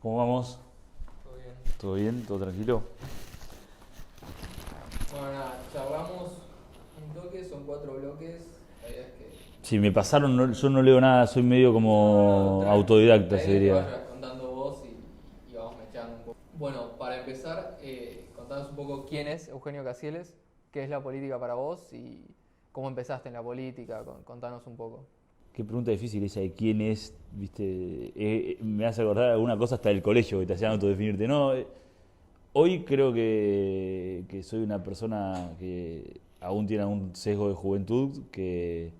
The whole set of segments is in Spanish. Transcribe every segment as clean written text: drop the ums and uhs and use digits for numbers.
¿Cómo vamos? Todo bien. ¿Todo bien? ¿Todo tranquilo? Bueno, nada, charlamos un toque, son 4 bloques. La idea es que. Si me pasaron, yo no leo nada, soy medio No, como tranqui. autodidacta, La se idea es que diría. vayas contando vos y vamos mezclando un poco. Bueno, para empezar, contanos un poco quién es Eugenio Casieles, qué es la política para vos y cómo empezaste en la política. Contanos un poco. Qué pregunta difícil esa de quién es, viste. Me hace acordar alguna cosa hasta del colegio que te hacían autodefinirte. No, hoy creo que soy una persona que aún tiene un sesgo de juventud, que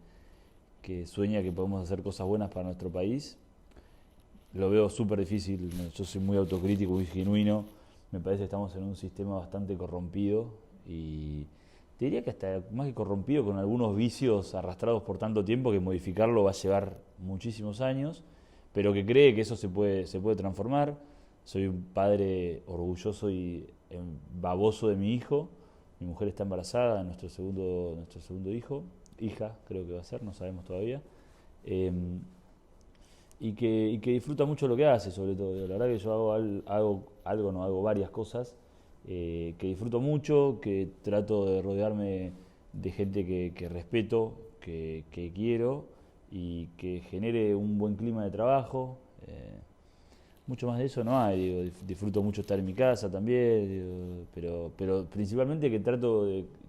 sueña que podemos hacer cosas buenas para nuestro país. Lo veo súper difícil, yo soy muy autocrítico, muy genuino, me parece que estamos en un sistema bastante corrompido y te diría que hasta más que corrompido, con algunos vicios arrastrados por tanto tiempo que modificarlo va a llevar muchísimos años, pero que cree que eso se puede transformar. Soy un padre orgulloso y baboso de mi hijo, mi mujer está embarazada de nuestro segundo hijo, hija creo que va a ser, no sabemos todavía. Em, y que disfruta mucho lo que hace, sobre todo. La verdad que yo hago varias cosas que disfruto mucho, que trato de rodearme de gente que respeto, que quiero y que genere un buen clima de trabajo. Mucho más de eso no hay, digo, disfruto mucho estar en mi casa también, digo, pero principalmente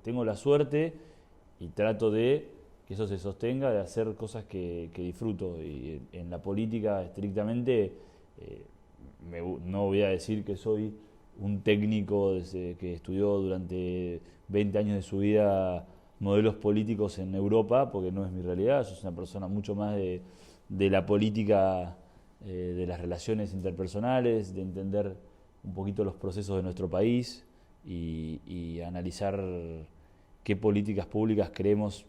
tengo la suerte y trato de que eso se sostenga, de hacer cosas que disfruto. Y en la política, estrictamente, eh, no voy a decir que soy un técnico que estudió durante 20 años de su vida modelos políticos en Europa, porque no es mi realidad. Yo soy una persona mucho más de la política, de las relaciones interpersonales, de entender un poquito los procesos de nuestro país y analizar qué políticas públicas creemos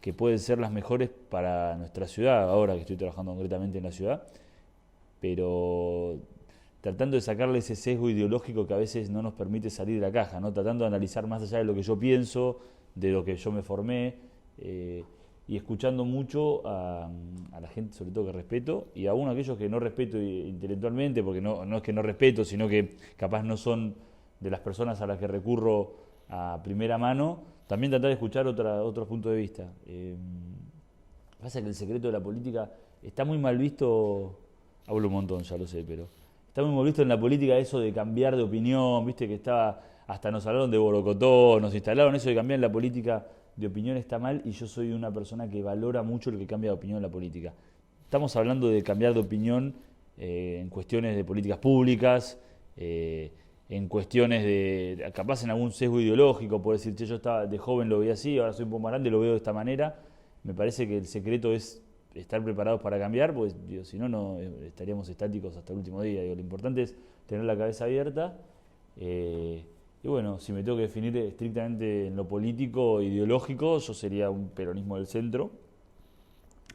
que pueden ser las mejores para nuestra ciudad, ahora que estoy trabajando concretamente en la ciudad, pero tratando de sacarle ese sesgo ideológico que a veces no nos permite salir de la caja, ¿no? Tratando de analizar más allá de lo que yo pienso, de lo que yo me formé, eh, y escuchando mucho a la gente, sobre todo que respeto, y aún a aquellos que no respeto intelectualmente, porque no es que no respeto, sino que capaz no son de las personas a las que recurro a primera mano, también tratar de escuchar otros puntos de vista. Pasa que el secreto de la política está muy mal visto, hablo un montón, ya lo sé, pero está muy mal visto en la política eso de cambiar de opinión, viste que hasta nos hablaron de Borocotó, nos instalaron eso de cambiar en la política de opinión está mal y yo soy una persona que valora mucho el que cambia de opinión en la política. Estamos hablando de cambiar de opinión en cuestiones de políticas públicas, en cuestiones capaz en algún sesgo ideológico, por decir, che, yo estaba de joven lo veía así, ahora soy un poco más grande, lo veo de esta manera. Me parece que el secreto es estar preparados para cambiar, pues digo, si no, no estaríamos estáticos hasta el último día. Digo, lo importante es tener la cabeza abierta. eh, y bueno, si me tengo que definir estrictamente en lo político, ideológico, yo sería un peronismo del centro,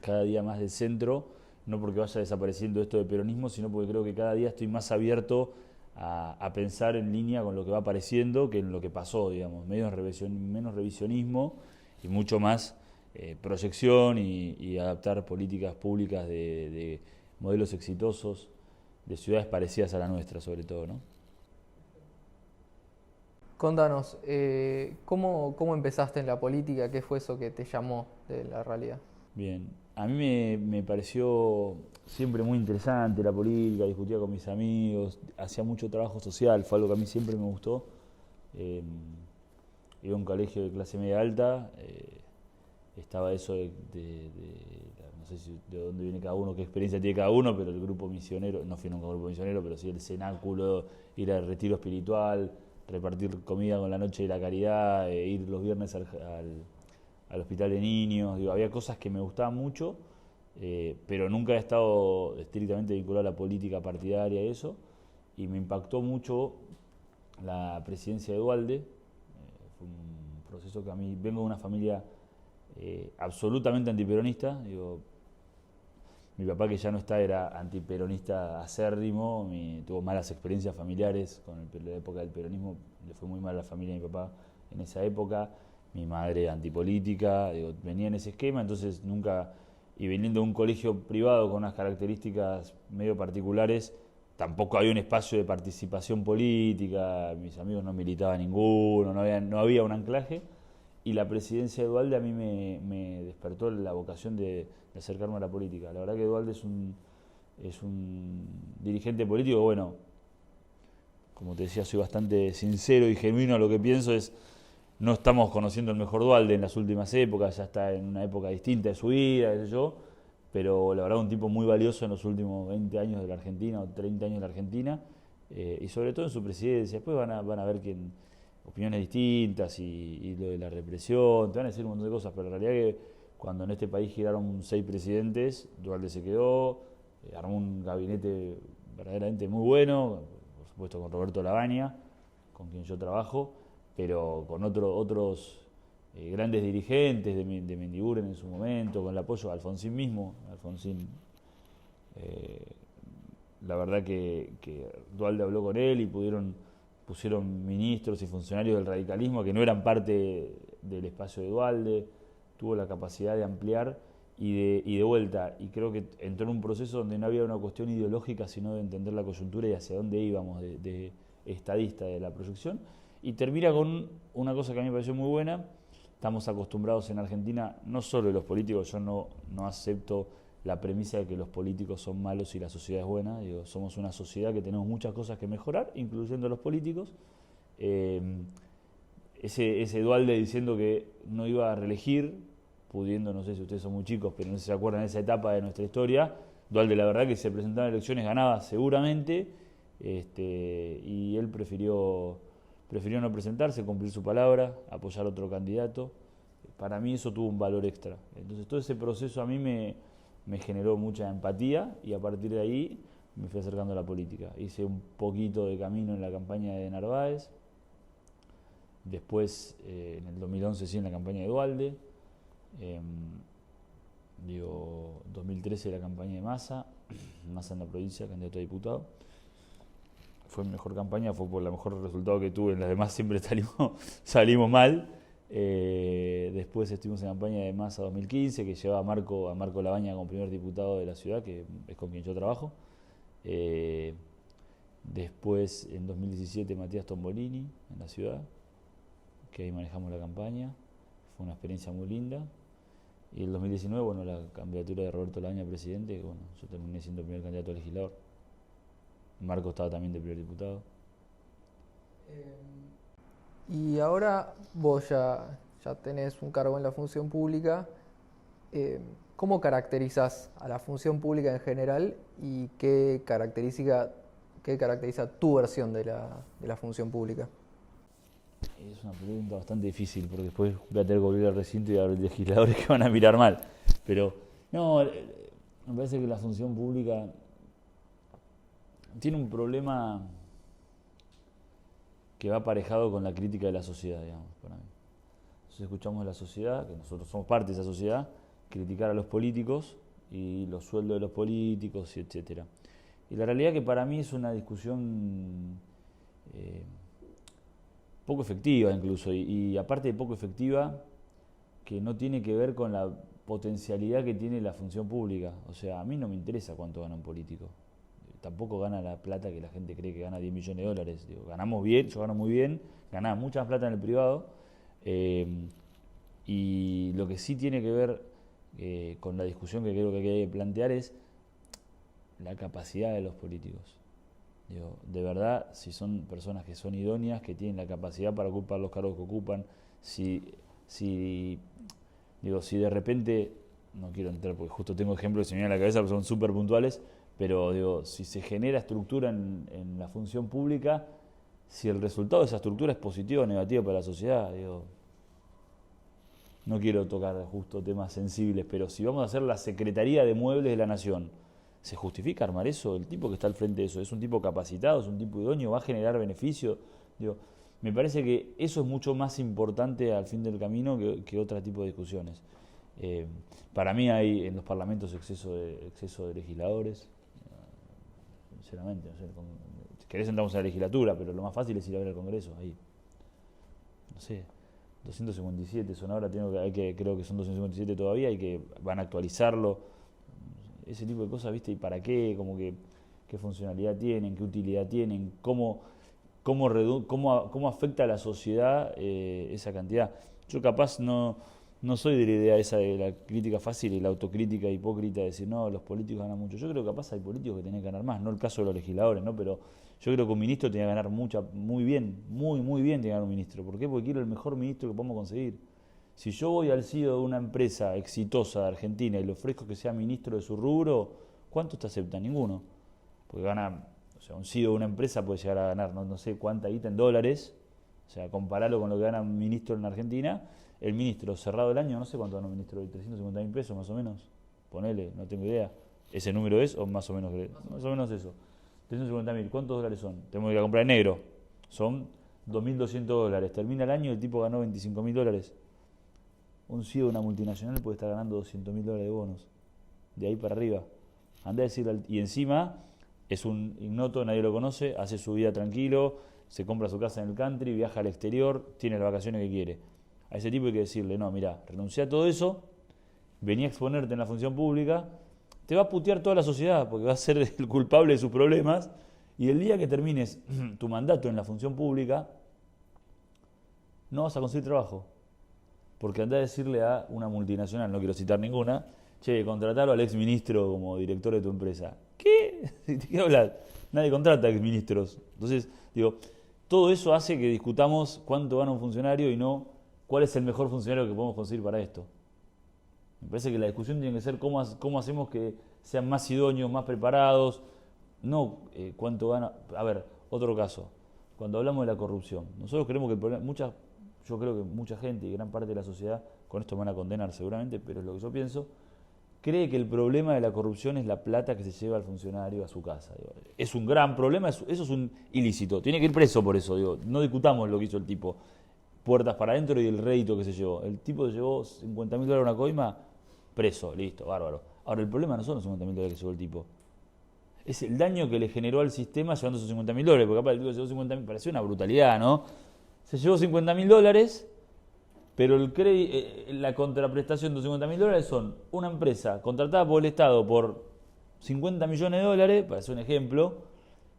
cada día más del centro, no porque vaya desapareciendo esto de peronismo, sino porque creo que cada día estoy más abierto a pensar en línea con lo que va apareciendo que en lo que pasó, digamos, menos revisionismo y mucho más proyección y adaptar políticas públicas de modelos exitosos, de ciudades parecidas a la nuestra, sobre todo, ¿no? Contanos, ¿cómo empezaste en la política? ¿Qué fue eso que te llamó de la realidad? Bien, a mí me pareció siempre muy interesante la política, discutía con mis amigos, hacía mucho trabajo social, fue algo que a mí siempre me gustó. Eh, Iba a un colegio de clase media alta, estaba eso no sé de dónde viene cada uno, qué experiencia tiene cada uno, pero el grupo misionero, no fui nunca a un grupo misionero, pero sí el cenáculo, ir al retiro espiritual, repartir comida con la noche de la caridad, ir los viernes al hospital de niños, digo, había cosas que me gustaban mucho, pero nunca he estado estrictamente vinculado a la política partidaria y eso, y me impactó mucho la presidencia de Dualde. Fue un proceso que a mí, vengo de una familia absolutamente antiperonista, digo, mi papá que ya no está era antiperonista acérrimo, tuvo malas experiencias familiares con la época del peronismo, le fue muy mal a la familia de mi papá en esa época, mi madre antipolítica, digo, venía en ese esquema, entonces nunca, y viniendo de un colegio privado con unas características medio particulares, tampoco había un espacio de participación política, mis amigos no militaban ninguno, no había un anclaje, y la presidencia de Dualde a mí me despertó la vocación de acercarme a la política. La verdad que Dualde es un dirigente político, bueno, como te decía, soy bastante sincero y genuino a lo que pienso, no estamos conociendo el mejor Dualde en las últimas épocas, ya está en una época distinta de su vida, qué sé yo, pero la verdad un tipo muy valioso en los últimos 20 años de la Argentina o 30 años de la Argentina, y sobre todo en su presidencia. Después van a ver opiniones distintas y lo de la represión, te van a decir un montón de cosas, pero la realidad es que cuando en este país giraron 6 presidentes, Dualde se quedó, armó un gabinete verdaderamente muy bueno, por supuesto con Roberto Labaña, con quien yo trabajo, pero con otros grandes dirigentes de Mendiguren en su momento, con el apoyo de Alfonsín mismo. Alfonsín, la verdad que Dualde habló con él y pusieron ministros y funcionarios del radicalismo que no eran parte del espacio de Dualde, tuvo la capacidad de ampliar y de vuelta, y creo que entró en un proceso donde no había una cuestión ideológica, sino de entender la coyuntura y hacia dónde íbamos de estadista de la proyección, y termina con una cosa que a mí me pareció muy buena. Estamos acostumbrados en Argentina, no solo los políticos, yo no acepto la premisa de que los políticos son malos y la sociedad es buena. Digo, somos una sociedad que tenemos muchas cosas que mejorar, incluyendo los políticos. Ese Dualde diciendo que no iba a reelegir, pudiendo, no sé si ustedes son muy chicos, pero no sé si se acuerdan de esa etapa de nuestra historia. Dualde, la verdad que se presentaba en elecciones, ganaba seguramente, y él prefirió no presentarse, cumplir su palabra, apoyar a otro candidato. Para mí eso tuvo un valor extra. Entonces todo ese proceso a mí me generó mucha empatía, y a partir de ahí me fui acercando a la política. Hice un poquito de camino en la campaña de Narváez, después en el 2011 sí en la campaña de Dualde, 2013 la campaña de Massa en la provincia, candidato a diputado. Fue mi mejor campaña, fue por el mejor resultado que tuve, en las demás siempre salimos mal. Después estuvimos en campaña de Massa 2015, que llevaba a Marco Labaña como primer diputado de la ciudad, que es con quien yo trabajo. Después en 2017 Matías Tombolini en la ciudad, que ahí manejamos la campaña, fue una experiencia muy linda. Y el 2019, bueno, la candidatura de Roberto Labaña a presidente, que bueno, yo terminé siendo el primer candidato a legislador. Marco estaba también de primer diputado. Y ahora vos ya tenés un cargo en la función pública. ¿Cómo caracterizás a la función pública en general y qué caracteriza tu versión de la función pública? Es una pregunta bastante difícil, porque después voy a tener que volver al recinto y a haber legisladores que van a mirar mal. Pero no, me parece que la función pública tiene un problema que va aparejado con la crítica de la sociedad, digamos, para mí. Entonces escuchamos de la sociedad, que nosotros somos parte de esa sociedad, criticar a los políticos y los sueldos de los políticos, y etcétera. Y la realidad que para mí es una discusión poco efectiva incluso, y aparte de poco efectiva, que no tiene que ver con la potencialidad que tiene la función pública. O sea, a mí no me interesa cuánto gana un político. Tampoco gana la plata que la gente cree que gana 10 millones de dólares. Digo, ganamos bien, yo gano muy bien, ganaba mucha plata en el privado, y lo que sí tiene que ver con la discusión que creo que hay que plantear es la capacidad de los políticos. Digo, de verdad, si son personas que son idóneas, que tienen la capacidad para ocupar los cargos que ocupan, si de repente, no quiero entrar porque justo tengo ejemplos que se me vienen a la cabeza, pero son súper puntuales, pero digo, si se genera estructura en la función pública, si el resultado de esa estructura es positivo o negativo para la sociedad, digo, no quiero tocar justo temas sensibles, pero si vamos a hacer la Secretaría de Muebles de la Nación, ¿se justifica armar eso? El tipo que está al frente de eso, ¿es un tipo capacitado, es un tipo idóneo, va a generar beneficio? Digo, me parece que eso es mucho más importante al fin del camino que otro tipo de discusiones. Para mí hay en los parlamentos exceso de legisladores, sinceramente, no sé, si querés sentamos en la legislatura, pero lo más fácil es ir a ver al Congreso, ahí, no sé, 257 son ahora, creo que son 257 todavía, y que van a actualizarlo, ese tipo de cosas, ¿viste? ¿Y para qué? Como que qué funcionalidad tienen, qué utilidad tienen, cómo afecta a la sociedad esa cantidad. Yo capaz no soy de la idea esa de la crítica fácil y la autocrítica hipócrita de decir, no, los políticos ganan mucho. Yo creo que capaz hay políticos que tienen que ganar más, no el caso de los legisladores, ¿no? Pero yo creo que un ministro tiene que ganar muy bien, muy bien tiene que ganar un ministro. ¿Por qué? Porque quiero el mejor ministro que podamos conseguir. Si yo voy al CEO de una empresa exitosa de Argentina y le ofrezco que sea ministro de su rubro, ¿cuántos te aceptan? Ninguno. Porque gana, o sea, un CEO de una empresa puede llegar a ganar no sé cuánta guita en dólares, o sea, compararlo con lo que gana un ministro en Argentina. El ministro cerrado el año, no sé cuánto gana un ministro, 350.000 pesos más o menos, ponele, no tengo idea. ¿Ese número es o más o menos? Más o menos eso. 350.000, ¿cuántos dólares son? Tenemos que ir a comprar en negro, son 2.200 dólares. Termina el año y el tipo ganó 25.000 dólares. Un CEO de una multinacional puede estar ganando 200.000 dólares de bonos, de ahí para arriba. Andá a decirle, y encima es un ignoto, nadie lo conoce, hace su vida tranquilo, se compra su casa en el country, viaja al exterior, tiene las vacaciones que quiere. A ese tipo hay que decirle, no, mirá, renuncia a todo eso, vení a exponerte en la función pública, te va a putear toda la sociedad porque va a ser el culpable de sus problemas, y el día que termines tu mandato en la función pública, no vas a conseguir trabajo. Porque andá a decirle a una multinacional, no quiero citar ninguna, che, contratalo al exministro como director de tu empresa. ¿Qué? ¿De qué hablas? Nadie contrata a exministros. Entonces, digo, todo eso hace que discutamos cuánto gana un funcionario y no cuál es el mejor funcionario que podemos conseguir para esto. Me parece que la discusión tiene que ser cómo hacemos que sean más idóneos, más preparados, no cuánto gana. A ver, otro caso, cuando hablamos de la corrupción, nosotros creemos que el problema, yo creo que mucha gente y gran parte de la sociedad, con esto me van a condenar seguramente, pero es lo que yo pienso, cree que el problema de la corrupción es la plata que se lleva al funcionario a su casa. Digo, es un gran problema, eso es un ilícito, tiene que ir preso por eso, digo, no discutamos lo que hizo el tipo. Puertas para adentro y el rédito que se llevó. El tipo se llevó 50.000 dólares a una coima, preso, listo, bárbaro. Ahora, el problema no son los 50.000 dólares que se llevó el tipo. Es el daño que le generó al sistema llevando esos 50.000 dólares, porque capaz el tipo se llevó 50.000, pareció una brutalidad, ¿no? Se llevó 50.000 dólares, pero la contraprestación de 50.000 dólares son una empresa contratada por el Estado por 50 millones de dólares, para hacer un ejemplo,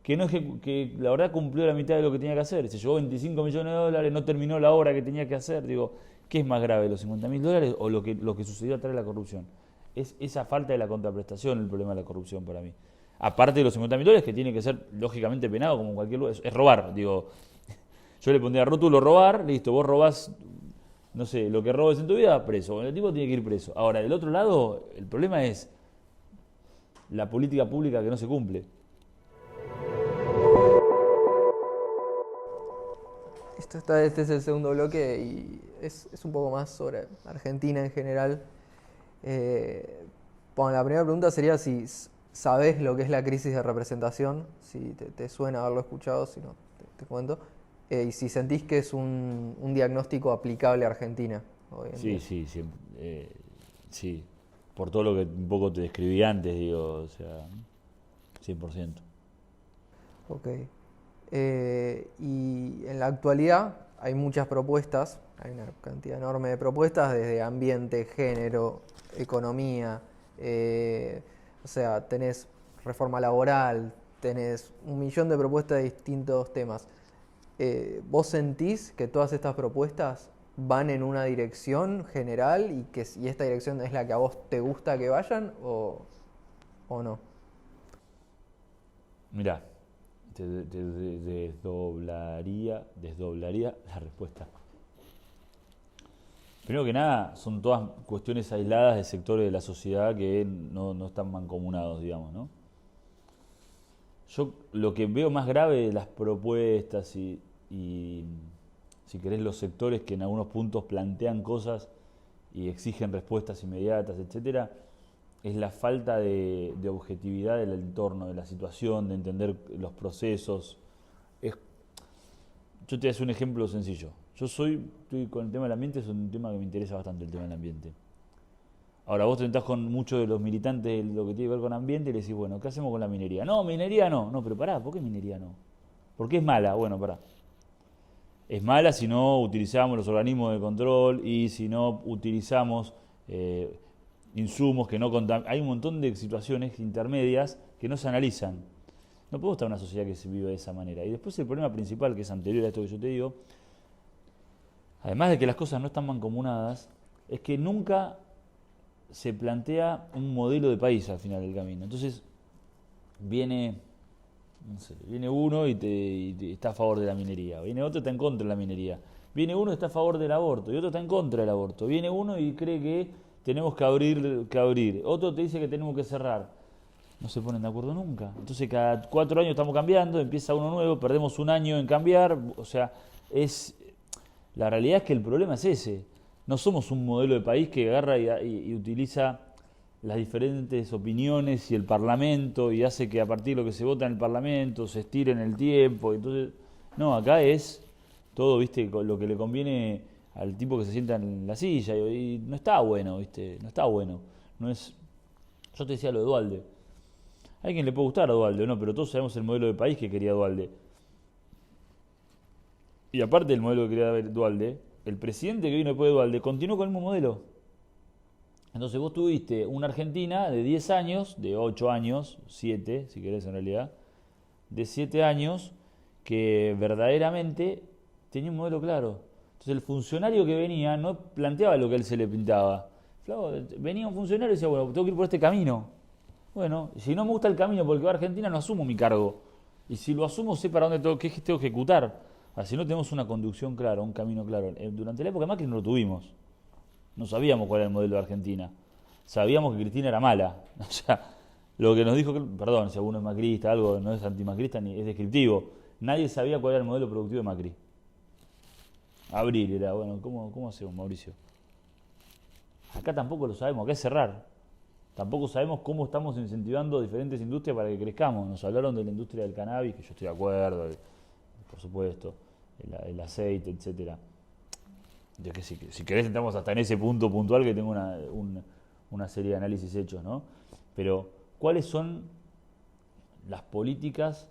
que la verdad cumplió la mitad de lo que tenía que hacer. Se llevó 25 millones de dólares, no terminó la obra que tenía que hacer. Digo, ¿qué es más grave, los 50.000 dólares o lo que sucedió atrás de la corrupción? Es esa falta de la contraprestación el problema de la corrupción para mí. Aparte de los 50.000 dólares, que tiene que ser lógicamente penado como cualquier lugar, es robar. Digo, yo le pondría rótulo robar, listo, vos robás, no sé, lo que robes en tu vida, preso. Bueno, el tipo tiene que ir preso. Ahora, del otro lado, el problema es la política pública que no se cumple. Este es el segundo bloque y es un poco más sobre Argentina en general. Bueno, la primera pregunta sería si sabes lo que es la crisis de representación, si te suena haberlo escuchado, si no, te cuento. Y si sentís que es un diagnóstico aplicable a Argentina. Sí, por todo lo que un poco te describí antes, digo, o sea, 100%. Ok. Y en la actualidad hay muchas propuestas, hay una cantidad enorme de propuestas desde ambiente, género, economía, o sea, tenés reforma laboral, tenés un millón de propuestas de distintos temas. ¿Vos sentís que todas estas propuestas van en una dirección general y esta dirección es la que a vos te gusta que vayan o no? Mirá, te desdoblaría la respuesta. Primero que nada, son todas cuestiones aisladas de sectores de la sociedad que no están mancomunados, digamos, ¿no? Yo lo que veo más grave de las propuestas y si querés los sectores que en algunos puntos plantean cosas y exigen respuestas inmediatas, etcétera, es la falta de objetividad del entorno, de la situación, de entender los procesos. Yo te voy a hacer un ejemplo sencillo. Estoy con el tema del ambiente, es un tema que me interesa bastante, el tema del ambiente. Ahora vos te sentás con muchos de los militantes de lo que tiene que ver con ambiente y le decís, bueno, ¿qué hacemos con la minería? No, minería no. No, pero pará, ¿por qué minería no? ¿Por qué es mala? Bueno, pará. Es mala si no utilizamos los organismos de control y si no utilizamos insumos que no contaminan. Hay un montón de situaciones intermedias que no se analizan. No podemos estar en una sociedad que se vive de esa manera. Y después el problema principal, que es anterior a esto que yo te digo, además de que las cosas no están mancomunadas, es que nunca se plantea un modelo de país al final del camino. Entonces viene, no sé, viene uno y está a favor de la minería, viene otro y está en contra de la minería, viene uno y está a favor del aborto y otro está en contra del aborto, viene uno y cree que tenemos que abrir, otro te dice que tenemos que cerrar. No se ponen de acuerdo nunca. Entonces cada 4 años estamos cambiando, empieza uno nuevo, perdemos un año en cambiar. O sea, la realidad es que el problema es ese. No somos un modelo de país que agarra y utiliza las diferentes opiniones y el Parlamento y hace que a partir de lo que se vota en el Parlamento se estire en el tiempo. Entonces, no, acá es todo, viste, lo que le conviene al tipo que se sienta en la silla y no está bueno, viste, no está bueno. No es, yo te decía lo de Duhalde. A alguien le puede gustar a Duhalde, ¿no? Pero todos sabemos el modelo de país que quería Duhalde. Y aparte del modelo que quería Duhalde, el presidente que vino después de Duhalde continuó con el mismo modelo. Entonces vos tuviste una Argentina de 10 años, de 8 años, 7 si querés en realidad, de 7 años, que verdaderamente tenía un modelo claro. Entonces el funcionario que venía no planteaba lo que a él se le pintaba. Venía un funcionario y decía, bueno, tengo que ir por este camino. Bueno, si no me gusta el camino porque va a Argentina, no asumo mi cargo. Y si lo asumo, sé para dónde tengo que ejecutar. Así no tenemos una conducción clara, un camino claro. Durante la época de Macri no lo tuvimos. No sabíamos cuál era el modelo de Argentina. Sabíamos que Cristina era mala. O sea, lo que nos dijo, perdón, si alguno es macrista, algo no es antimacrista ni es descriptivo. Nadie sabía cuál era el modelo productivo de Macri. Abrir era, bueno, ¿cómo hacemos, Mauricio? Acá tampoco lo sabemos, acá es cerrar. Tampoco sabemos cómo estamos incentivando diferentes industrias para que crezcamos. Nos hablaron de la industria del cannabis, que yo estoy de acuerdo, por supuesto, el aceite, etcétera. Yo que si querés entramos hasta en ese punto puntual que tengo una serie de análisis hechos, ¿no? Pero, ¿cuáles son las políticas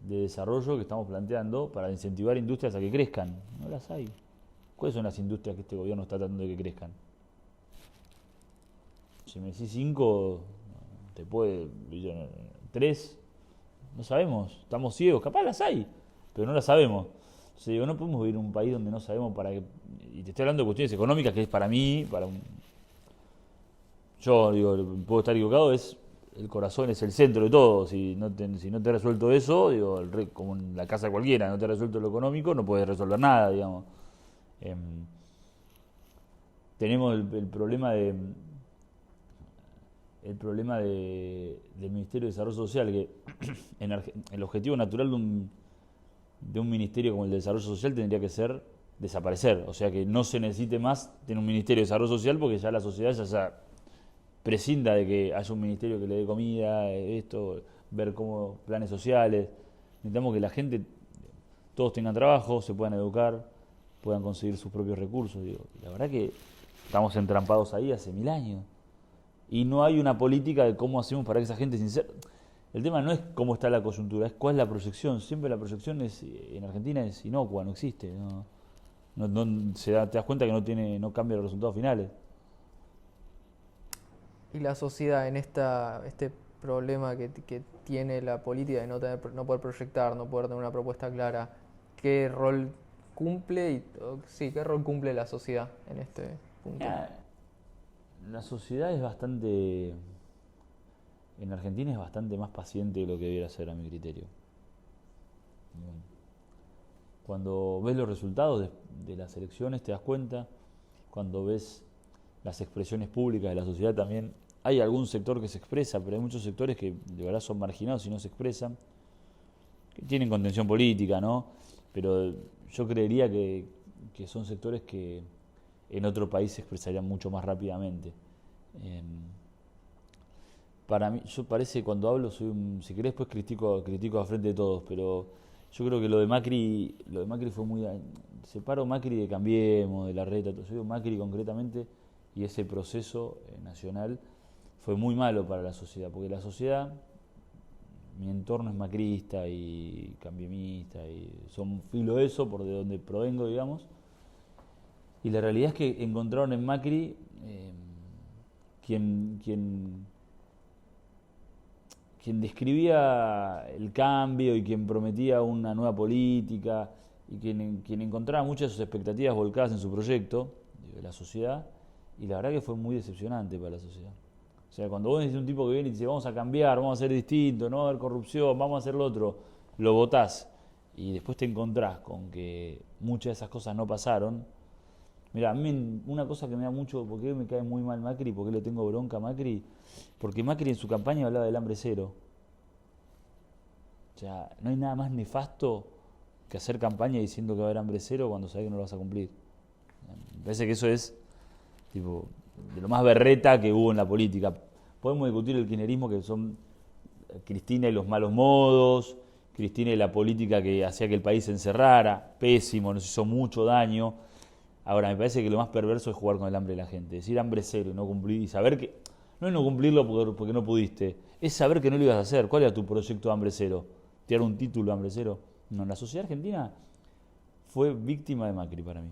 de desarrollo que estamos planteando para incentivar industrias a que crezcan? No las hay. ¿Cuáles son las industrias que este gobierno está tratando de que crezcan? Si me decís 5, te puede. 3, no sabemos, estamos ciegos, capaz las hay, pero no las sabemos. O sea, digo, no podemos vivir en un país donde no sabemos para qué. Y te estoy hablando de cuestiones económicas que es para mí, yo digo, puedo estar equivocado, el corazón es el centro de todo. Si no te he resuelto eso, digo, como en la casa cualquiera, no te he resuelto lo económico, no puedes resolver nada, digamos. Tenemos el problema del Ministerio de Desarrollo Social, que el objetivo natural de un ministerio como el de Desarrollo Social tendría que ser desaparecer, o sea que no se necesite más tener un Ministerio de Desarrollo Social porque ya la sociedad ya prescinda de que haya un ministerio que le dé comida, ver cómo planes sociales. Necesitamos que la gente, todos tengan trabajo, se puedan educar, puedan conseguir sus propios recursos. Digo, la verdad que estamos entrampados ahí hace 1000 años. Y no hay una política de cómo hacemos para que esa gente se inserte. El tema no es cómo está la coyuntura, es cuál es la proyección. Siempre la proyección en Argentina es inocua, no existe. Te das cuenta que no cambia los resultados finales. Y la sociedad en este problema que tiene la política de no poder proyectar, no poder tener una propuesta clara, ¿qué rol cumple? ¿Qué rol cumple la sociedad en este punto? La sociedad en Argentina es bastante más paciente de lo que debiera ser a mi criterio. Cuando ves los resultados de las elecciones te das cuenta, cuando ves las expresiones públicas de la sociedad también, hay algún sector que se expresa, pero hay muchos sectores que de verdad son marginados y no se expresan, que tienen contención política, ¿no? Pero yo creería que son sectores que en otro país se expresarían mucho más rápidamente. Para mí, yo parece que cuando hablo si querés después critico a frente de todos, pero yo creo que lo de Macri fue muy. Separo Macri de Cambiemos, de la Reta, yo digo Macri concretamente, y ese proceso nacional fue muy malo para la sociedad, porque la sociedad, mi entorno es macrista y cambiemista, y son filo de eso, por de donde provengo, digamos, y la realidad es que encontraron en Macri quien quien describía el cambio y quien prometía una nueva política y quien encontraba muchas de sus expectativas volcadas en su proyecto, de la sociedad, y la verdad que fue muy decepcionante para la sociedad. O sea, cuando vos decís un tipo que viene y dice vamos a cambiar, vamos a ser distintos, no va a haber corrupción, vamos a hacer lo otro, lo votás y después te encontrás con que muchas de esas cosas no pasaron. Mira, a mí una cosa que me da mucho, porque me cae muy mal Macri, porque le tengo bronca a Macri, porque Macri en su campaña hablaba del hambre cero. O sea, no hay nada más nefasto que hacer campaña diciendo que va a haber hambre cero cuando sabes que no lo vas a cumplir. Me parece que eso es tipo de lo más berreta que hubo en la política. Podemos discutir el kirchnerismo, que son Cristina y los malos modos, Cristina y la política que hacía que el país se encerrara, pésimo, nos hizo mucho daño. Ahora, me parece que lo más perverso es jugar con el hambre de la gente, decir hambre cero y no cumplir, y saber que, no es no cumplirlo porque no pudiste, es saber que no lo ibas a hacer. ¿Cuál era tu proyecto de hambre cero? ¿Tirar un título de hambre cero? No, la sociedad argentina fue víctima de Macri para mí.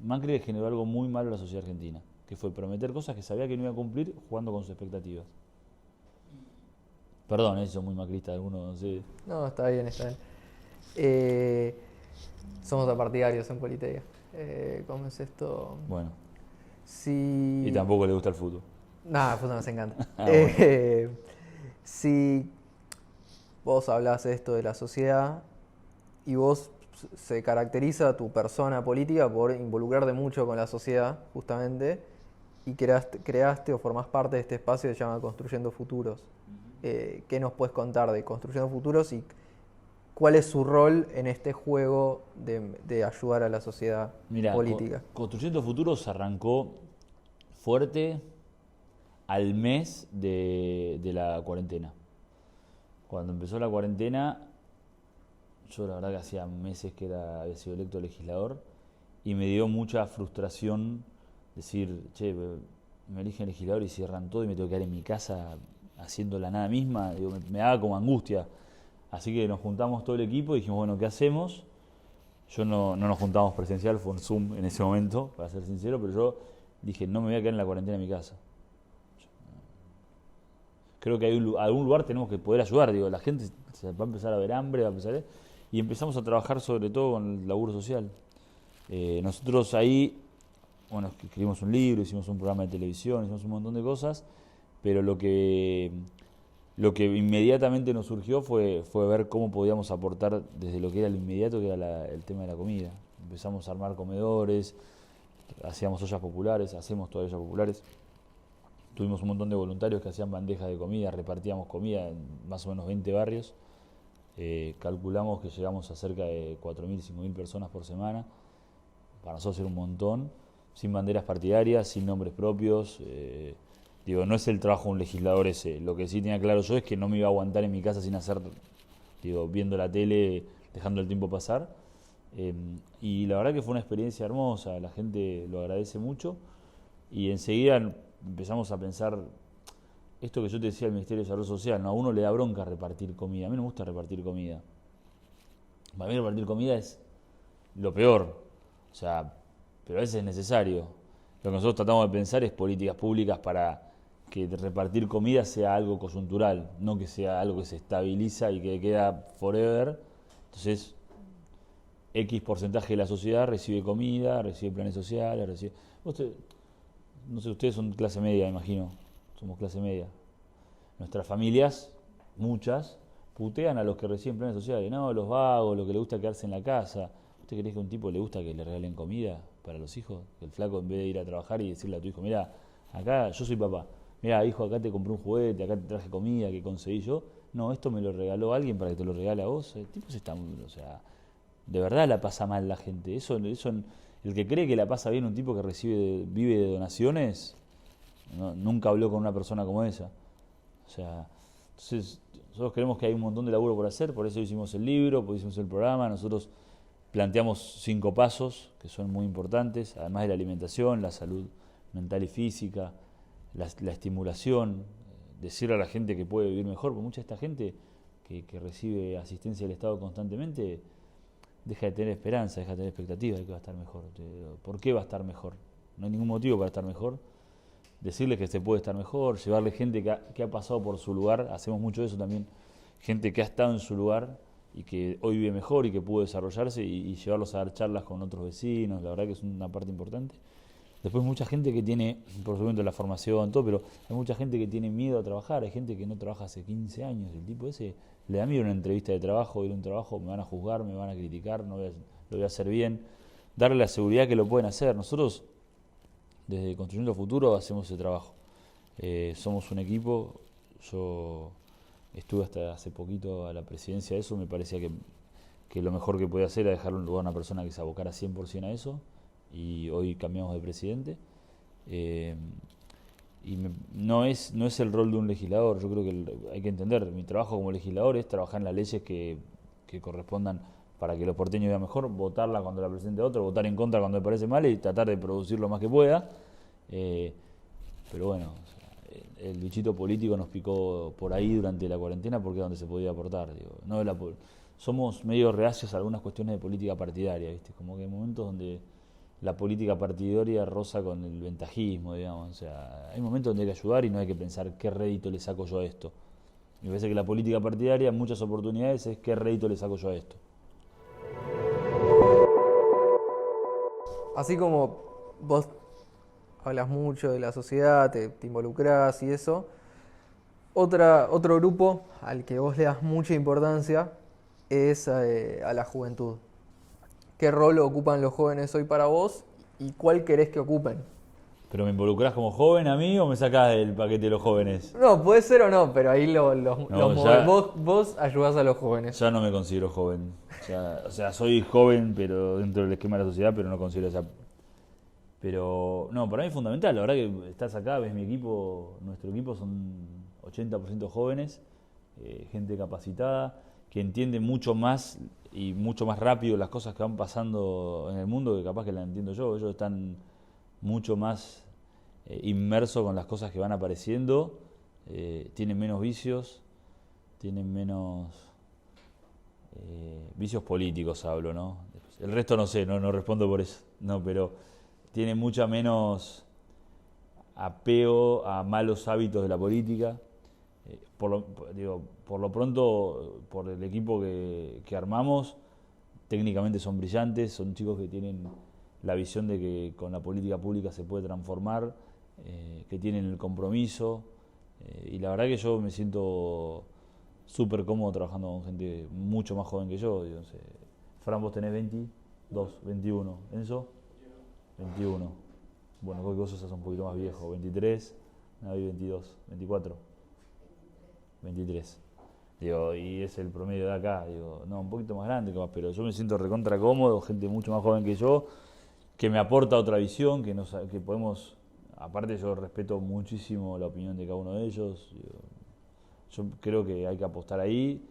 Macri le generó algo muy malo a la sociedad argentina, que fue prometer cosas que sabía que no iba a cumplir jugando con sus expectativas. Perdón, eso es muy macrista de alguno, no sé. No, está bien, está bien. Somos apartidarios en Politeia. ¿Cómo es esto? Bueno, Si... y tampoco le gusta el fútbol. Nada, fútbol nos encanta. Bueno. Si vos hablás esto de la sociedad y vos se caracteriza tu persona política por involucrarte mucho con la sociedad, justamente, y creaste o formás parte de este espacio que se llama Construyendo Futuros. ¿Qué nos puedes contar de Construyendo Futuros y cuál es su rol en este juego de ayudar a la sociedad política? Construyendo Futuros arrancó fuerte al mes de la cuarentena. Cuando empezó la cuarentena, yo la verdad que hacía meses que había sido electo legislador y me dio mucha frustración decir, che, me eligen legislador y cierran todo y me tengo que quedar en mi casa haciendo la nada misma. Digo, me daba como angustia. Así que nos juntamos todo el equipo y dijimos, bueno, ¿qué hacemos? Yo no nos juntamos presencial, fue un Zoom en ese momento, para ser sincero, pero yo dije, no me voy a quedar en la cuarentena en mi casa. Creo que algún lugar tenemos que poder ayudar, digo, la gente se va a empezar a ver hambre, va a empezar y empezamos a trabajar sobre todo con el laburo social. Nosotros ahí, bueno, escribimos un libro, hicimos un programa de televisión, hicimos un montón de cosas, pero lo que inmediatamente nos surgió fue ver cómo podíamos aportar desde lo que era lo inmediato, que era el tema de la comida. Empezamos a armar comedores, hacíamos ollas populares, hacemos todavía ollas populares. Tuvimos un montón de voluntarios que hacían bandejas de comida, repartíamos comida en más o menos 20 barrios. Calculamos que llegamos a cerca de 4.000, 5.000 personas por semana. Para nosotros era un montón, sin banderas partidarias, sin nombres propios. Digo, no es el trabajo de un legislador ese. Lo que sí tenía claro yo es que no me iba a aguantar en mi casa sin hacer, digo, viendo la tele, dejando el tiempo pasar. Y la verdad que fue una experiencia hermosa, la gente lo agradece mucho. Y enseguida empezamos a pensar, esto que yo te decía del Ministerio de Desarrollo Social, ¿no? A uno le da bronca repartir comida. A mí no me gusta repartir comida. Para mí repartir comida es lo peor. O sea, pero a veces es necesario. Lo que nosotros tratamos de pensar es políticas públicas para que repartir comida sea algo coyuntural, no que sea algo que se estabiliza y que queda forever. Entonces, X porcentaje de la sociedad recibe comida, recibe planes sociales, recibe... No sé, ustedes son clase media, imagino. Somos clase media. Nuestras familias, muchas, putean a los que reciben planes sociales. No, los vagos, los que les gusta quedarse en la casa. ¿Usted cree que a un tipo le gusta que le regalen comida para los hijos? Que el flaco, en vez de ir a trabajar y decirle a tu hijo, mira, acá yo soy papá, mira hijo, acá te compré un juguete, acá te traje comida que conseguí yo. No, esto me lo regaló alguien para que te lo regale a vos. El tipo se está, o sea, de verdad la pasa mal la gente. Eso, el que cree que la pasa bien un tipo que vive de donaciones, nunca habló con una persona como esa. O sea, entonces nosotros creemos que hay un montón de laburo por hacer, por eso hicimos el libro, por eso hicimos el programa. Nosotros planteamos 5 pasos que son muy importantes, además de la alimentación, la salud mental y física, la estimulación, decirle a la gente que puede vivir mejor, porque mucha de esta gente que recibe asistencia del Estado constantemente deja de tener esperanza, deja de tener expectativa de que va a estar mejor. ¿Por qué va a estar mejor? No hay ningún motivo para estar mejor. decirles que se puede estar mejor, llevarle gente que ha pasado por su lugar, hacemos mucho eso también, gente que ha estado en su lugar y que hoy vive mejor y que pudo desarrollarse y llevarlos a dar charlas con otros vecinos, la verdad que es una parte importante. Después mucha gente que tiene, por supuesto la formación, todo, pero hay mucha gente que tiene miedo a trabajar, hay gente que no trabaja hace 15 años, el tipo ese le da miedo una entrevista de trabajo, ir a un trabajo, me van a juzgar, me van a criticar, no lo voy a hacer bien, darle la seguridad que lo pueden hacer. Nosotros desde Construyendo Futuro hacemos ese trabajo. Somos un equipo, yo estuve hasta hace poquito a la presidencia de eso, me parecía que lo mejor que podía hacer era dejarle un lugar a una persona que se abocara 100% a eso, y hoy cambiamos de presidente. No es el rol de un legislador, yo creo que hay que entender, mi trabajo como legislador es trabajar en las leyes que correspondan para que los porteños vivan mejor, votarla cuando la presente otro, votar en contra cuando me parece mal y tratar de producir lo más que pueda. Pero bueno, o sea, el bichito político nos picó por ahí durante la cuarentena porque es donde se podía aportar. Somos medio reacios a algunas cuestiones de política partidaria, ¿viste? Como que hay momentos donde la política partidaria roza con el ventajismo, digamos. O sea, hay momentos donde hay que ayudar y no hay que pensar qué rédito le saco yo a esto. Me parece que la política partidaria en muchas oportunidades es qué rédito le saco yo a esto. Así como vos hablas mucho de la sociedad, te involucrás y eso, otro grupo al que vos le das mucha importancia es a la juventud. ¿Qué rol ocupan los jóvenes hoy para vos y cuál querés que ocupen? ¿Pero me involucrás como joven a mí o me sacás del paquete de los jóvenes? No, puede ser o no, pero ahí vos ayudás a los jóvenes. Ya no me considero joven. O sea, soy joven pero dentro del esquema de la sociedad, pero no considero esa... Pero no, para mí es fundamental. La verdad que estás acá, ves mi equipo, nuestro equipo son 80% jóvenes, gente capacitada, que entiende mucho más y mucho más rápido las cosas que van pasando en el mundo que capaz que las entiendo yo. Ellos están mucho más inmersos con las cosas que van apareciendo, tienen menos vicios, tienen menos vicios políticos, hablo, ¿no? El resto no sé, no respondo por eso, no, pero tienen mucha menos apego a malos hábitos de la política. Por lo pronto, por el equipo que armamos, técnicamente son brillantes, son chicos que tienen la visión de que con la política pública se puede transformar, que tienen el compromiso, y la verdad que yo me siento súper cómodo trabajando con gente mucho más joven que yo. No sé. Fran, vos tenés 22, 21, ¿Enzo? 21. Bueno, creo que vos sos un poquito más viejo, 23, Navi 22, 24, 23. Y es el promedio de acá, no, un poquito más grande, pero yo me siento recontra cómodo, gente mucho más joven que yo, que me aporta otra visión, que podemos, aparte yo respeto muchísimo la opinión de cada uno de ellos, yo creo que hay que apostar ahí,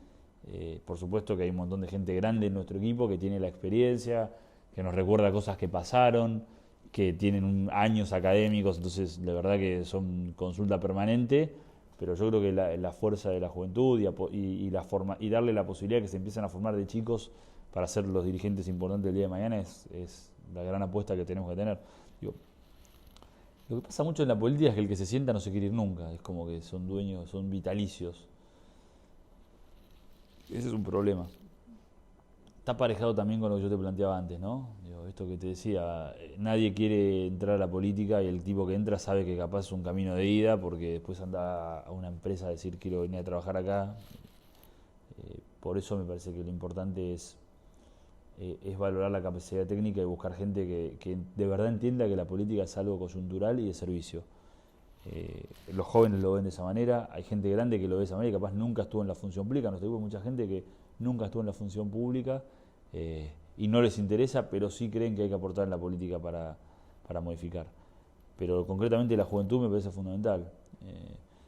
por supuesto que hay un montón de gente grande en nuestro equipo que tiene la experiencia, que nos recuerda cosas que pasaron, que tienen años académicos, entonces la verdad que son consulta permanente, pero yo creo que la fuerza de la juventud y darle la posibilidad que se empiecen a formar de chicos para ser los dirigentes importantes del día de mañana es la gran apuesta que tenemos que tener. Lo que pasa mucho en la política es que el que se sienta no se quiere ir nunca, es como que son dueños, son vitalicios. Ese es un problema. Está aparejado también con lo que yo te planteaba antes, ¿no? Esto que te decía, nadie quiere entrar a la política y el tipo que entra sabe que capaz es un camino de ida porque después anda a una empresa a decir quiero venir a trabajar acá. Por eso me parece que lo importante es valorar la capacidad técnica y buscar gente que de verdad entienda que la política es algo coyuntural y de servicio. Los jóvenes lo ven de esa manera, hay gente grande que lo ve de esa manera y capaz nunca estuvo en la función pública. Nos tenemos mucha gente que nunca estuvo en la función pública y no les interesa, pero sí creen que hay que aportar en la política para modificar. Pero concretamente la juventud me parece fundamental,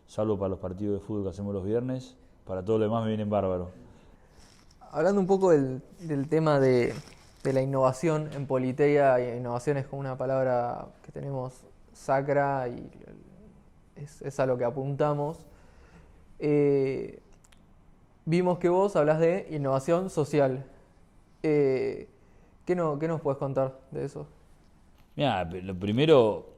salvo para los partidos de fútbol que hacemos los viernes, para todo lo demás me vienen bárbaros. Hablando un poco del tema de la innovación en Politeia, innovación es como una palabra que tenemos sacra y es a lo que apuntamos. Vimos que vos hablas de innovación social. ¿Qué nos puedes contar de eso? Mira, lo primero,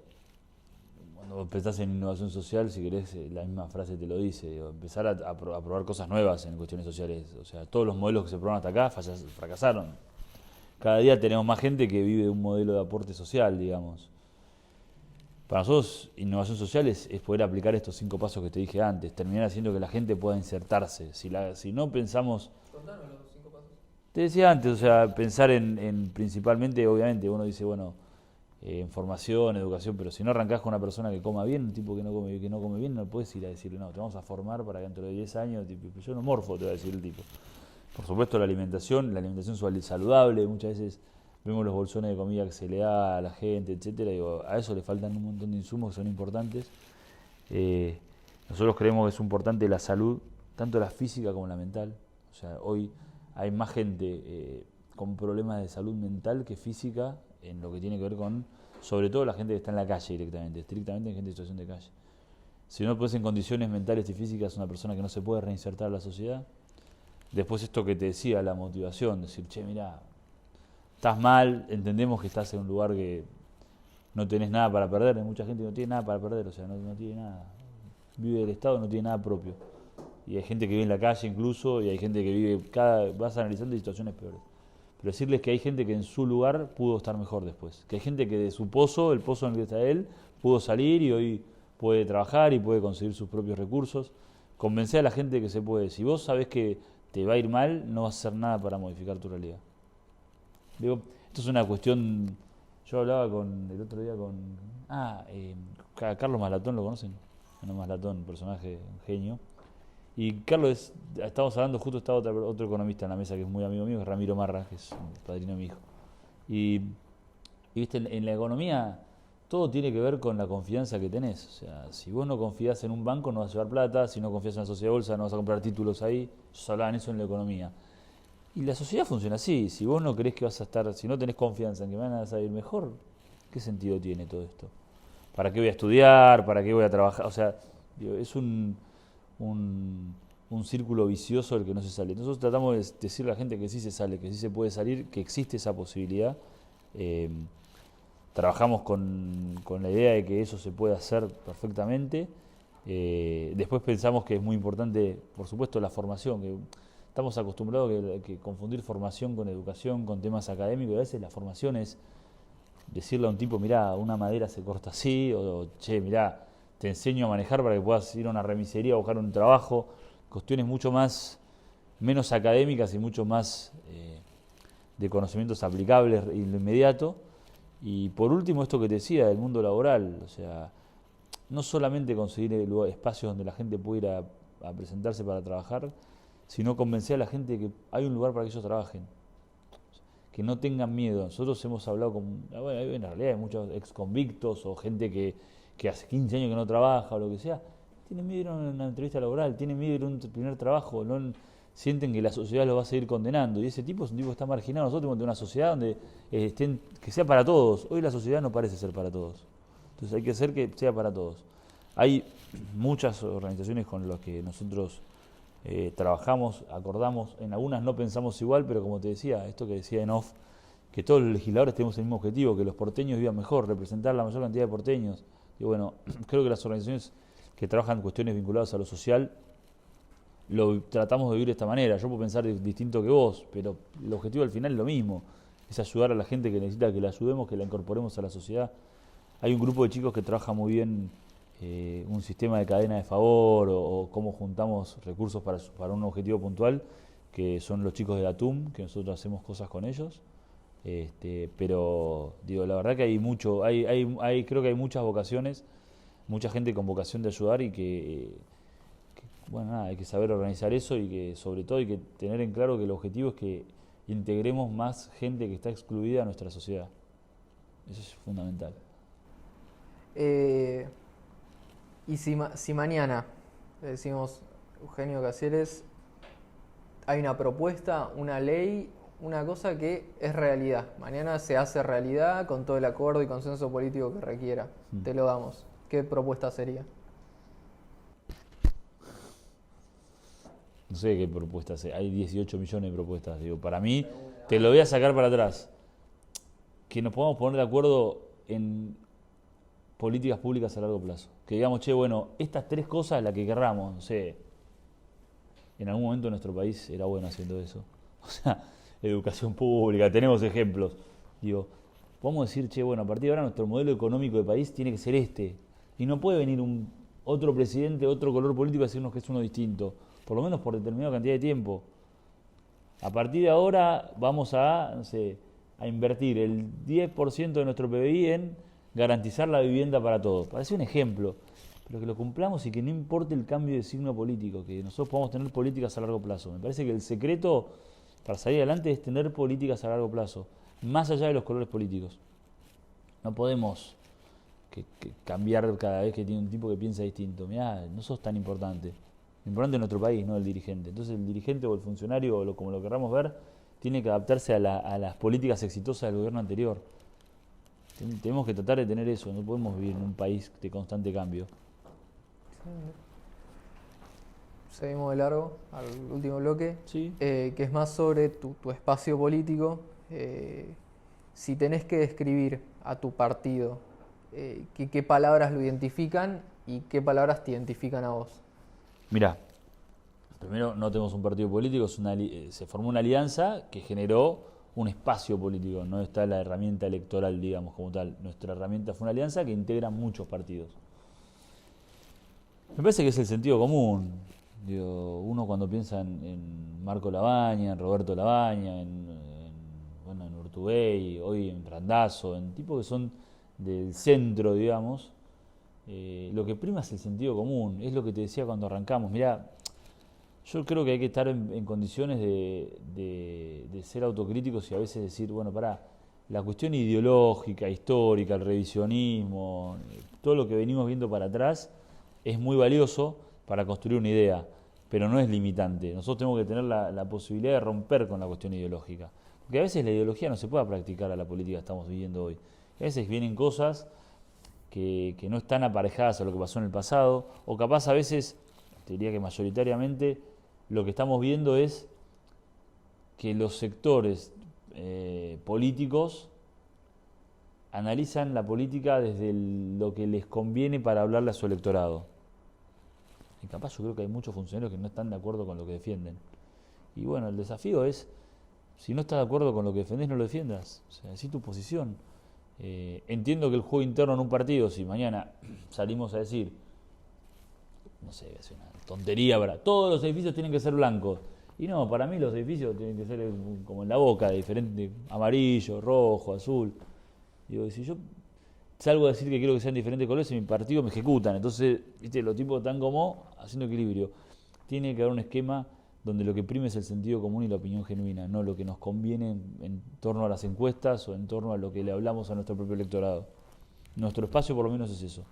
o pensás en innovación social, si querés, la misma frase te lo dice, digo, empezar a probar cosas nuevas en cuestiones sociales. O sea, todos los modelos que se probaron hasta acá fracasaron. Cada día tenemos más gente que vive de un modelo de aporte social, digamos. Para nosotros, innovación social es poder aplicar estos 5 pasos que te dije antes, terminar haciendo que la gente pueda insertarse. Si no pensamos... Contanos los 5 pasos. Te decía antes, o sea, pensar en principalmente, obviamente, uno dice, bueno, en formación, educación, pero si no arrancás con una persona que coma bien, un tipo que no come bien, no puedes ir a decirle, no, te vamos a formar para que dentro de 10 años, tipo, yo no morfo, te va a decir el tipo. Por supuesto la alimentación saludable, muchas veces vemos los bolsones de comida que se le da a la gente, etcétera, digo, a eso le faltan un montón de insumos que son importantes. Nosotros creemos que es importante la salud, tanto la física como la mental. O sea, hoy hay más gente con problemas de salud mental que física en lo que tiene que ver con, sobre todo la gente que está en la calle directamente, estrictamente en gente en situación de calle. Si no puedes en condiciones mentales y físicas, una persona que no se puede reinsertar a la sociedad. Después esto que te decía, la motivación, decir, che, mirá, estás mal, entendemos que estás en un lugar que no tenés nada para perder, hay mucha gente que no tiene nada para perder, o sea, no tiene nada, vive del Estado, no tiene nada propio. Y hay gente que vive en la calle incluso, y hay gente que vive, vas analizando situaciones peores. Pero decirles que hay gente que en su lugar pudo estar mejor después, que hay gente que de su pozo, el pozo en el que está él, pudo salir y hoy puede trabajar y puede conseguir sus propios recursos. Convencer a la gente que se puede. Si vos sabés que te va a ir mal, no vas a hacer nada para modificar tu realidad. Digo, esto es una cuestión. Yo hablaba el otro día con Carlos Maslatón, ¿lo conocen? Bueno, Maslatón, un personaje, un genio. Y Carlos, estamos hablando, justo estaba otro economista en la mesa que es muy amigo mío, que es Ramiro Marra, que es el padrino de mi hijo. Y viste, en la economía todo tiene que ver con la confianza que tenés. O sea, si vos no confías en un banco no vas a llevar plata, si no confías en una sociedad de bolsa no vas a comprar títulos ahí. Ellos hablaban eso en la economía. Y la sociedad funciona así. Si vos no crees que vas a estar, si no tenés confianza en que van a salir mejor, ¿qué sentido tiene todo esto? ¿Para qué voy a estudiar? ¿Para qué voy a trabajar? O sea, digo, es un círculo vicioso del que no se sale. Nosotros tratamos de decirle a la gente que sí se sale, que sí se puede salir, que existe esa posibilidad. Trabajamos con la idea de que eso se puede hacer perfectamente. Después pensamos que es muy importante, por supuesto, la formación, que estamos acostumbrados que confundir formación con educación, con temas académicos, y a veces la formación es decirle a un tipo, mirá, una madera se corta así, o che, mirá, te enseño a manejar para que puedas ir a una remisería a buscar un trabajo, cuestiones menos académicas y mucho más de conocimientos aplicables y lo inmediato. Y por último, esto que te decía del mundo laboral, o sea, no solamente conseguir espacios donde la gente pueda ir a presentarse para trabajar, sino convencer a la gente que hay un lugar para que ellos trabajen, que no tengan miedo. Nosotros hemos hablado bueno, en realidad hay muchos ex convictos o gente que hace 15 años que no trabaja o lo que sea, tienen miedo de ir a una entrevista laboral, tienen miedo de ir a un primer trabajo, sienten que la sociedad los va a seguir condenando, y ese tipo es un tipo que está marginado. Nosotros tenemos una sociedad donde que sea para todos. Hoy la sociedad no parece ser para todos, entonces hay que hacer que sea para todos. Hay muchas organizaciones con las que nosotros trabajamos, acordamos, en algunas no pensamos igual, pero como te decía, esto que decía en off, que todos los legisladores tenemos el mismo objetivo, que los porteños vivan mejor, representar la mayor cantidad de porteños. Y bueno, creo que las organizaciones que trabajan cuestiones vinculadas a lo social lo tratamos de vivir de esta manera. Yo puedo pensar distinto que vos, pero el objetivo al final es lo mismo, es ayudar a la gente que necesita que la ayudemos, que la incorporemos a la sociedad. Hay un grupo de chicos que trabaja muy bien un sistema de cadena de favor o cómo juntamos recursos para un objetivo puntual, que son los chicos de la TUM, que nosotros hacemos cosas con ellos. Pero digo, la verdad que hay mucho, creo que hay muchas vocaciones, mucha gente con vocación de ayudar y bueno, nada, hay que saber organizar eso y que sobre todo hay que tener en claro que el objetivo es que integremos más gente que está excluida a nuestra sociedad. Eso es fundamental. Y si mañana le decimos, Eugenio Cassieles, hay una propuesta, una ley, una cosa que es realidad, mañana se hace realidad con todo el acuerdo y consenso político que requiera, te lo damos, ¿qué propuesta sería? No sé qué propuestas hay 18 millones de propuestas. Digo, para mí, te lo voy a sacar para atrás. Que nos podamos poner de acuerdo políticas públicas a largo plazo. Que digamos, che, bueno, estas 3 cosas, las que querramos, no sé, en algún momento nuestro país era bueno haciendo eso. O sea, educación pública, tenemos ejemplos. Digo, podemos decir, che, bueno, a partir de ahora nuestro modelo económico de país tiene que ser este. Y no puede venir otro presidente, otro color político a decirnos que es uno distinto. Por lo menos por determinada cantidad de tiempo. A partir de ahora vamos a, no sé, a invertir el 10% de nuestro PBI en garantizar la vivienda para todos. Parece un ejemplo, pero que lo cumplamos y que no importe el cambio de signo político, que nosotros podamos tener políticas a largo plazo. Me parece que el secreto para salir adelante es tener políticas a largo plazo, más allá de los colores políticos. No podemos cambiar cada vez que tiene un tipo que piensa distinto. Mirá, no sos tan importante. Lo importante es nuestro país, no el dirigente. Entonces el dirigente o el funcionario, o como lo querramos ver, tiene que adaptarse a las políticas exitosas del gobierno anterior. Tenemos que tratar de tener eso, no podemos vivir en un país de constante cambio. Seguimos de largo al último bloque, Sí. Que es más sobre tu espacio político. Si tenés que describir a tu partido, ¿qué palabras lo identifican y qué palabras te identifican a vos? Mirá, primero no tenemos un partido político, se formó una alianza que generó un espacio político, no está la herramienta electoral, digamos, como tal. Nuestra herramienta fue una alianza que integra muchos partidos. Me parece que es el sentido común. Digo, uno cuando piensa en Marco Labaña, en Roberto Labaña, bueno, en Urtubey, hoy en Randazzo, en tipos que son del centro, digamos, lo que prima es el sentido común. Es lo que te decía cuando arrancamos. Mirá, yo creo que hay que estar en condiciones de ser autocríticos y a veces decir, bueno, pará, la cuestión ideológica, histórica, el revisionismo, todo lo que venimos viendo para atrás es muy valioso para construir una idea, pero no es limitante. Nosotros tenemos que tener la posibilidad de romper con la cuestión ideológica. Porque a veces la ideología no se puede practicar a la política que estamos viviendo hoy. A veces vienen cosas que no están aparejadas a lo que pasó en el pasado, o capaz a veces, te diría que mayoritariamente, lo que estamos viendo es que los sectores políticos analizan la política desde lo que les conviene para hablarle a su electorado. Y capaz yo creo que hay muchos funcionarios que no están de acuerdo con lo que defienden. Y bueno, el desafío es, si no estás de acuerdo con lo que defendés, no lo defiendas. O sea, decí tu posición. Entiendo que el juego interno en un partido, si mañana salimos a decir, no sé, es una tontería, ¿verdad? Todos los edificios tienen que ser blancos. Y no, para mí los edificios tienen que ser como en la Boca, de diferente, amarillo, rojo, azul. Digo, si yo salgo a decir que quiero que sean diferentes colores, en mi partido me ejecutan. Entonces, viste, los tipos están como haciendo equilibrio. Tiene que haber un esquema donde lo que prime es el sentido común y la opinión genuina, no lo que nos conviene en torno a las encuestas o en torno a lo que le hablamos a nuestro propio electorado. Nuestro espacio por lo menos es eso.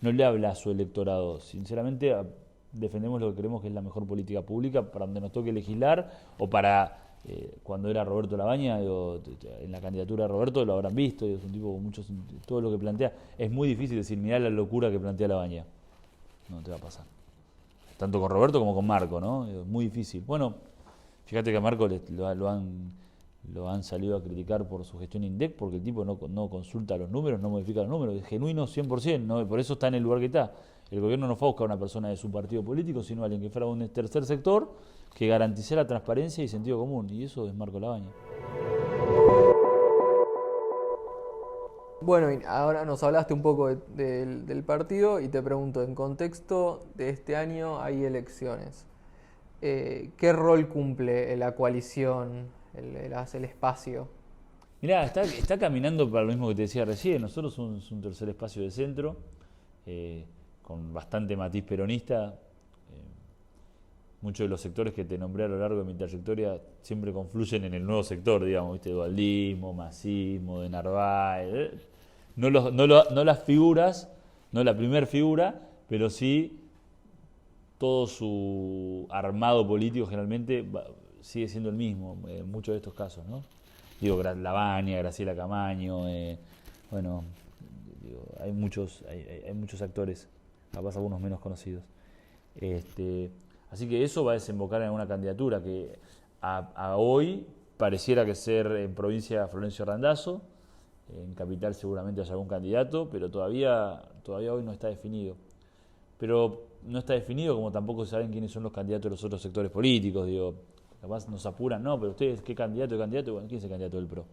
No le habla a su electorado. Sinceramente, defendemos lo que creemos que es la mejor política pública para donde nos toque legislar o para cuando era Roberto Labaña, en la candidatura de Roberto lo habrán visto, es un tipo con muchos, todo lo que plantea. Es muy difícil decir, mirá la locura que plantea Labaña. No te va a pasar. Tanto con Roberto como con Marco, ¿no? Es muy difícil. Bueno, fíjate que a Marco lo han salido a criticar por su gestión INDEC porque el tipo no consulta los números, no modifica los números, es genuino 100%, ¿no? Por eso está en el lugar que está. El gobierno no fue a buscar a una persona de su partido político, sino a alguien que fuera de un tercer sector que garantizara transparencia y sentido común, y eso es Marco Labaña. Bueno, y ahora nos hablaste un poco del partido y te pregunto, en contexto de este año hay elecciones. ¿Qué rol cumple la coalición, el espacio? Mirá, está caminando para lo mismo que te decía recién. Nosotros somos un tercer espacio de centro, con bastante matiz peronista. Muchos de los sectores que te nombré a lo largo de mi trayectoria siempre confluyen en el nuevo sector, digamos, ¿viste? Dualdismo, masismo, de Narváez. No las figuras, no la primer figura, pero sí todo su armado político generalmente sigue siendo el mismo en muchos de estos casos, ¿no? Digo, Labaña, Graciela Camaño, bueno, digo, hay muchos actores, capaz algunos menos conocidos. Así que eso va a desembocar en una candidatura que a hoy pareciera que ser en provincia Florencio Randazzo, En Capital seguramente haya algún candidato, pero todavía hoy no está definido. Pero no está definido como tampoco saben quiénes son los candidatos de los otros sectores políticos. Digo, capaz nos apuran, no, pero ustedes, ¿qué candidato? Bueno, ¿quién es el candidato del PRO?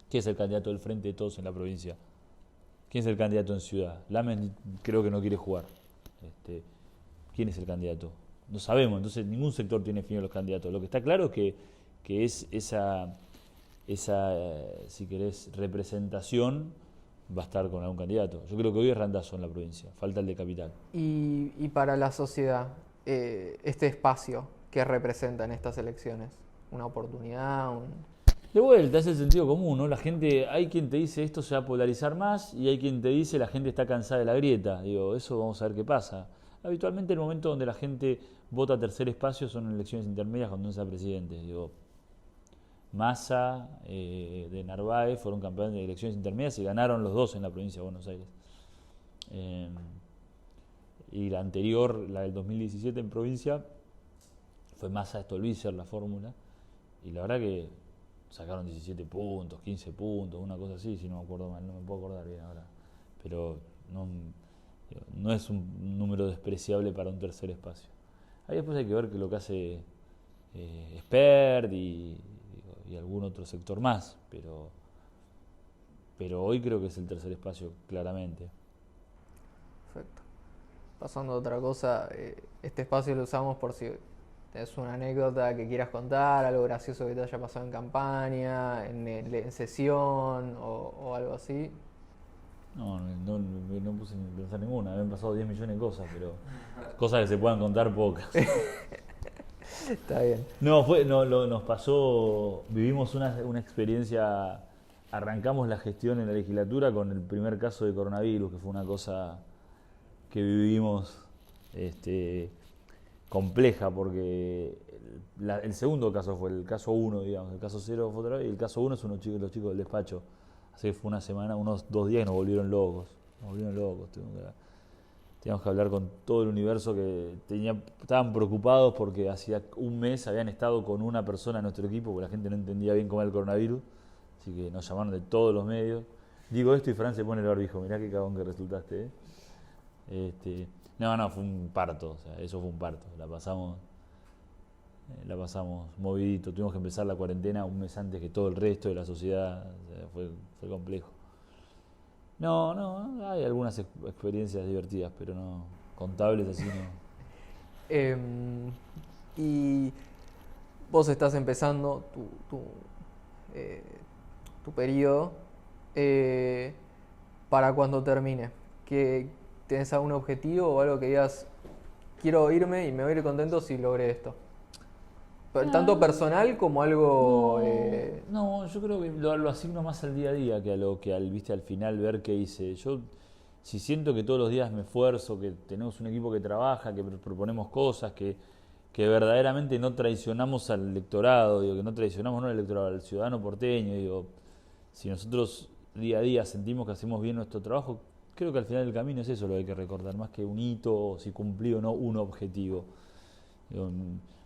¿Quién es el candidato del Frente de Todos en la provincia? ¿Quién es el candidato en Ciudad? Lames creo que no quiere jugar. ¿Quién es el candidato? No sabemos, entonces ningún sector tiene definido los candidatos. Lo que está claro es que es esa si querés, representación va a estar con algún candidato. Yo creo que hoy es Randazzo en la provincia, falta el de Capital. Y para la sociedad, este espacio que representa en estas elecciones, una oportunidad, De vuelta, es el sentido común, ¿no? La gente, hay quien te dice esto se va a polarizar más y hay quien te dice la gente está cansada de la grieta. Digo, eso vamos a ver qué pasa. Habitualmente el momento donde la gente vota tercer espacio son en elecciones intermedias cuando no sea presidente. Digo, Massa, de Narváez fueron campeones de elecciones intermedias y ganaron los dos en la provincia de Buenos Aires. Y la anterior, la del 2017 en provincia, fue Massa Stolbizer la fórmula. Y la verdad que sacaron 17 puntos, 15 puntos, una cosa así, si no me acuerdo mal, no me puedo acordar bien ahora. Pero no es un número despreciable para un tercer espacio. Ahí después hay que ver lo que hace Spert y algún otro sector más, pero hoy creo que es el tercer espacio, claramente. Perfecto. Pasando a otra cosa, este espacio lo usamos por si tenés una anécdota que quieras contar, algo gracioso que te haya pasado en campaña, en sesión o algo así. No puse ni pensar ninguna, habían pasado 10 millones de cosas, pero cosas que se puedan contar pocas. Está bien. Nos pasó, vivimos una experiencia, arrancamos la gestión en la legislatura con el primer caso de coronavirus, que fue una cosa que vivimos compleja, porque el segundo caso fue el caso 1, digamos, el caso 0 fue otra vez, y el caso 1 es los chicos del despacho. Así que fue una semana, unos 2 días que nos volvieron locos. Teníamos que hablar con todo el universo que estaban preocupados porque hacía un mes habían estado con una persona en nuestro equipo porque la gente no entendía bien cómo era el coronavirus, así que nos llamaron de todos los medios. Digo esto y Fran se pone el barbijo, mirá qué cagón que resultaste. No, fue un parto, o sea, eso fue un parto, la pasamos movidito, tuvimos que empezar la cuarentena un mes antes que todo el resto de la sociedad, o sea, fue complejo. No, hay algunas experiencias divertidas, pero no, contables así no. Y vos estás empezando tu periodo, para cuando termine. ¿Tenés algún objetivo o algo que digas, quiero irme y me voy a ir contento si logré esto? Tanto personal como algo... No, yo creo que lo asigno más al día a día que al final ver qué hice. Yo, si siento que todos los días me esfuerzo, que tenemos un equipo que trabaja, que proponemos cosas, que verdaderamente no traicionamos al electorado, que no traicionamos al electorado, al ciudadano porteño, si nosotros día a día sentimos que hacemos bien nuestro trabajo, creo que al final del camino es eso lo que hay que recordar, más que un hito, o si cumplí o no un objetivo.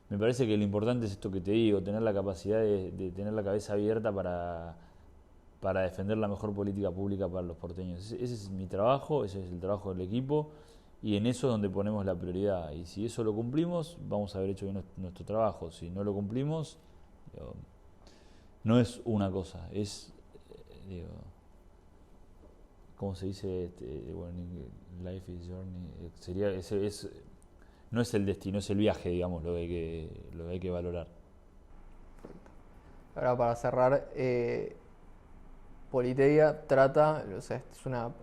Me parece que lo importante es esto que te digo, tener la capacidad de tener la cabeza abierta para defender la mejor política pública para los porteños. Ese es mi trabajo, ese es el trabajo del equipo, y en eso es donde ponemos la prioridad. Y si eso lo cumplimos, vamos a haber hecho bien nuestro trabajo. Si no lo cumplimos, no es una cosa, es, ¿cómo se dice? Life is journey. No es el destino, es el viaje, digamos, lo que hay que valorar. Ahora, para cerrar, Politeia trata, o sea,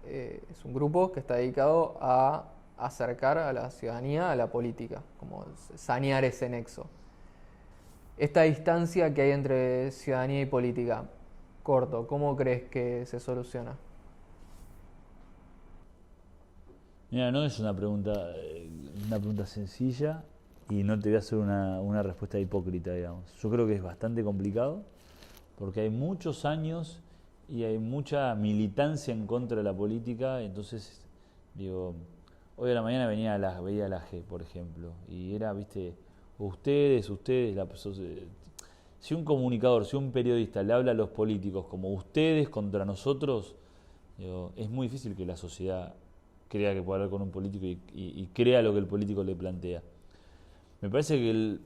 es un grupo que está dedicado a acercar a la ciudadanía a la política, como sanear ese nexo. Esta distancia que hay entre ciudadanía y política, corto, ¿cómo crees que se soluciona? Mira, no es una pregunta sencilla y no te voy a hacer una respuesta hipócrita, digamos. Yo creo que es bastante complicado porque hay muchos años y hay mucha militancia en contra de la política. Entonces, hoy a la mañana veía la G, por ejemplo, y era, ustedes, Si un comunicador, si un periodista le habla a los políticos como ustedes contra nosotros, digo, es muy difícil que la sociedad crea que puede hablar con un político y crea lo que el político le plantea. Me parece que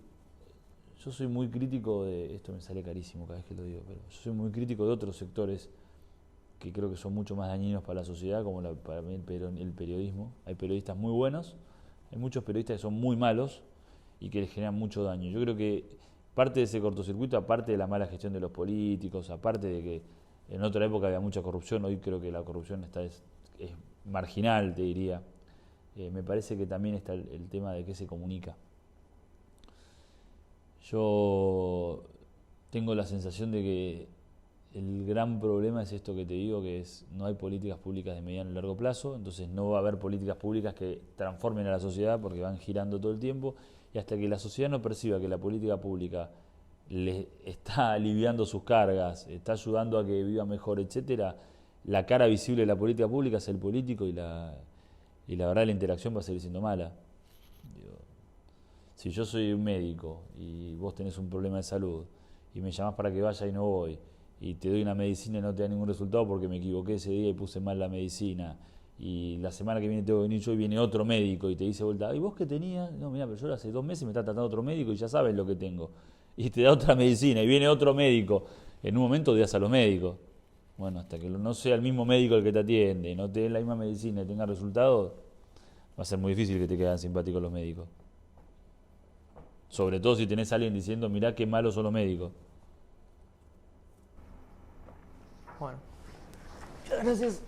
yo soy muy crítico de, esto me sale carísimo cada vez que lo digo, pero yo soy muy crítico de otros sectores que creo que son mucho más dañinos para la sociedad, como para mí el periodismo. Hay periodistas muy buenos, hay muchos periodistas que son muy malos y que les generan mucho daño. Yo creo que parte de ese cortocircuito, aparte de la mala gestión de los políticos, aparte de que en otra época había mucha corrupción, hoy creo que la corrupción es marginal, te diría. Me parece que también está el tema de qué se comunica. Yo tengo la sensación de que el gran problema es esto que te digo, que es no hay políticas públicas de mediano y largo plazo, entonces no va a haber políticas públicas que transformen a la sociedad porque van girando todo el tiempo, y hasta que la sociedad no perciba que la política pública le está aliviando sus cargas, está ayudando a que viva mejor, etcétera, la cara visible de la política pública es el político y la verdad la interacción va a seguir siendo mala. Digo, si yo soy un médico y vos tenés un problema de salud y me llamás para que vaya y no voy, y te doy una medicina y no te da ningún resultado porque me equivoqué ese día y puse mal la medicina, y la semana que viene tengo que venir yo y viene otro médico y te dice vuelta, ¿y vos qué tenías? No, mira, pero yo hace 2 meses me está tratando otro médico y ya sabes lo que tengo. Y te da otra medicina y viene otro médico. En un momento odias a los médicos. Bueno, hasta que no sea el mismo médico el que te atiende, no te dé la misma medicina y tenga resultados, va a ser muy difícil que te queden simpáticos los médicos. Sobre todo si tenés a alguien diciendo, mirá qué malos son los médicos. Bueno, muchas gracias.